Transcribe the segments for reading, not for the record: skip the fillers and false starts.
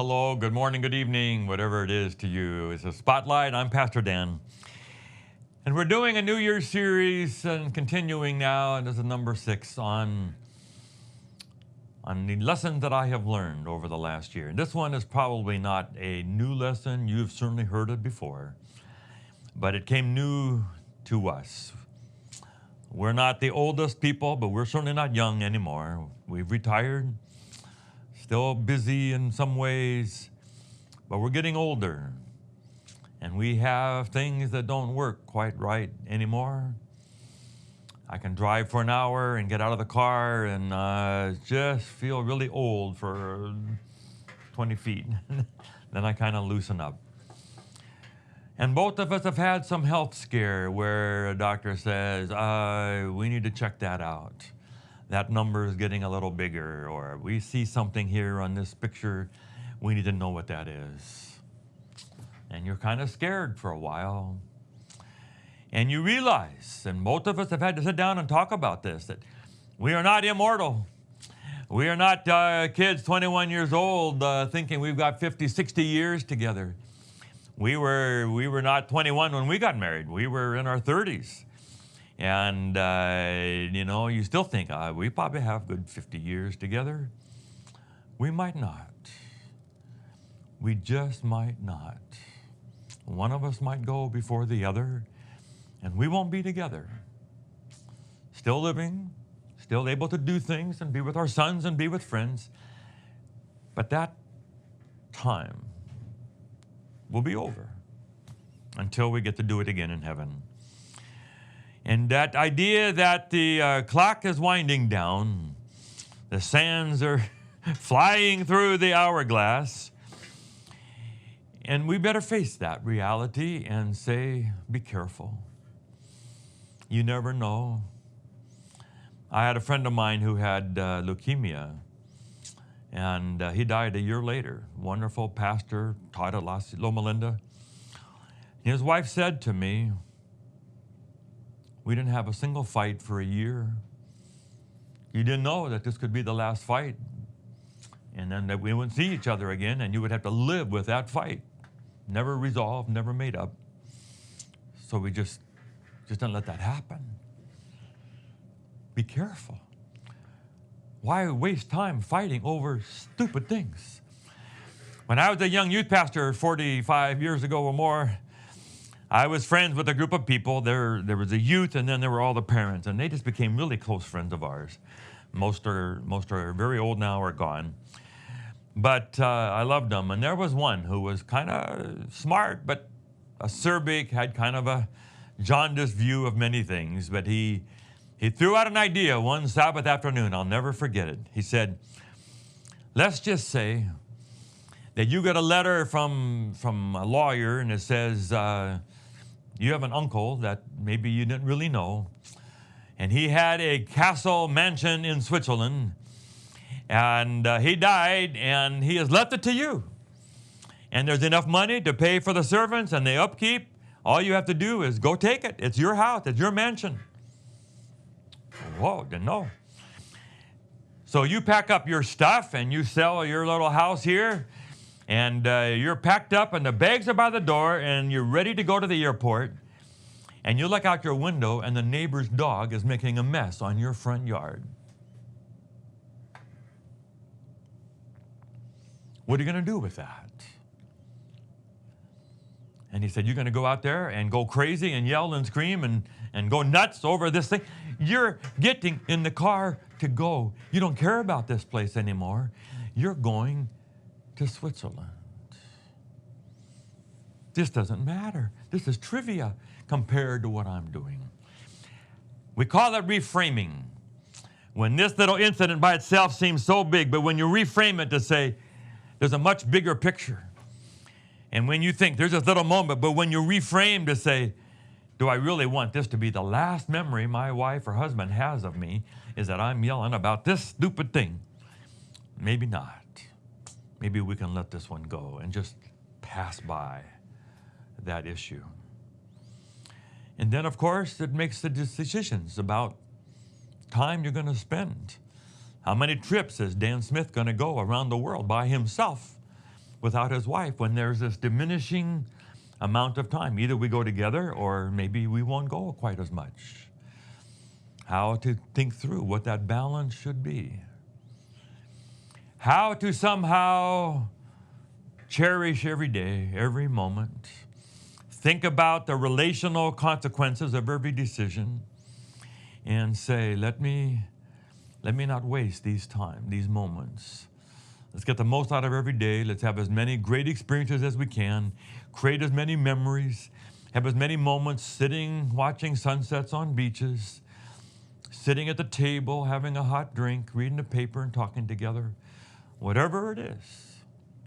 hello, good morning, good evening, whatever it is to you. It's a Spotlight. I'm Pastor Dan. And we're doing a New Year's series and continuing now, and this is number 6 on the lessons that I have learned over the last year. And this one is probably not a new lesson. You've certainly heard it before, but it came new to us. We're not the oldest people, but we're certainly not young anymore. We've retired. Still busy in some ways, but we're getting older. And we have things that don't work quite right anymore. I can drive for an hour and get out of the car and just feel really old for 20 feet. Then I kind of loosen up. And both of us have had some health scare where a doctor says, we need to check that out. That number is getting a little bigger, or we see something here on this picture, we need to know what that is. And you're kind of scared for a while. And you realize, and both of us have had to sit down and talk about this, that we are not immortal. We are not kids 21 years old thinking we've got 50, 60 years together. We were not 21 when we got married. We were in our 30s. And, you still think, we probably have good 50 years together. We might not. We just might not. One of us might go before the other, and we won't be together. Still living, still able to do things and be with our sons and be with friends. But that time will be over until we get to do it again in heaven. And that idea that the clock is winding down, the sands are flying through the hourglass, and we better face that reality and say, be careful. You never know. I had a friend of mine who had leukemia, and he died a year later. Wonderful pastor, taught at Loma Linda. His wife said to me, we didn't have a single fight for a year. You didn't know that this could be the last fight, and then that we wouldn't see each other again, and you would have to live with that fight. Never resolved, never made up. So we just didn't let that happen. Be careful. Why waste time fighting over stupid things? When I was a young youth pastor 45 years ago or more, I was friends with a group of people. There was a youth, and then there were all the parents, and they just became really close friends of ours. Most are very old now or gone. But I loved them, and there was one who was kind of smart, but acerbic, had kind of a jaundiced view of many things. But he threw out an idea one Sabbath afternoon. I'll never forget it. He said, let's just say that you got a letter from a lawyer, and it says, you have an uncle that maybe you didn't really know, and he had a castle mansion in Switzerland, and he died, and he has left it to you. And there's enough money to pay for the servants and the upkeep. All you have to do is go take it. It's your house. It's your mansion. Whoa, didn't know. So you pack up your stuff, and you sell your little house here, and you're packed up, and the bags are by the door, and you're ready to go to the airport, and you look out your window, and the neighbor's dog is making a mess on your front yard. What are you going to do with that? And he said, you're going to go out there and go crazy and yell and scream and go nuts over this thing. You're getting in the car to go. You don't care about this place anymore. You're going to Switzerland. This doesn't matter. This is trivia compared to what I'm doing. We call it reframing. When this little incident by itself seems so big, but when you reframe it to say, there's a much bigger picture. And when you think there's this little moment, but when you reframe to say, do I really want this to be the last memory my wife or husband has of me, is that I'm yelling about this stupid thing? Maybe not. Maybe we can let this one go and just pass by that issue. And then, of course, it makes the decisions about time you're going to spend. How many trips is Dan Smith going to go around the world by himself without his wife when there's this diminishing amount of time. Either we go together or maybe we won't go quite as much. How to think through what that balance should be. How to somehow cherish every day, every moment. Think about the relational consequences of every decision and say, let me not waste these moments. Let's get the most out of every day. Let's have as many great experiences as we can, create as many memories, have as many moments sitting, watching sunsets on beaches, sitting at the table, having a hot drink, reading the paper and talking together. Whatever it is,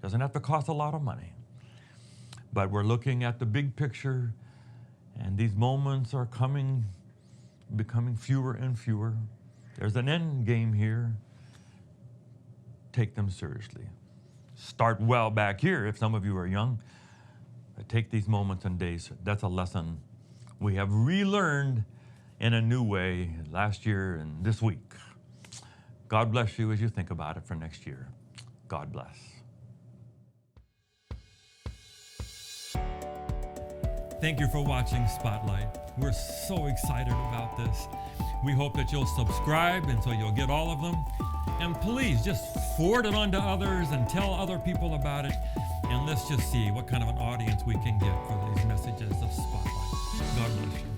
doesn't have to cost a lot of money. But we're looking at the big picture, and these moments are becoming fewer and fewer. There's an end game here. Take them seriously. Start well back here if some of you are young. Take these moments and days. That's a lesson we have relearned in a new way last year and this week. God bless you as you think about it for next year. God bless. Thank you for watching Spotlight. We're so excited about this. We hope that you'll subscribe and so you'll get all of them. And please just forward it on to others and tell other people about it. And let's just see what kind of an audience we can get for these messages of Spotlight. God bless you.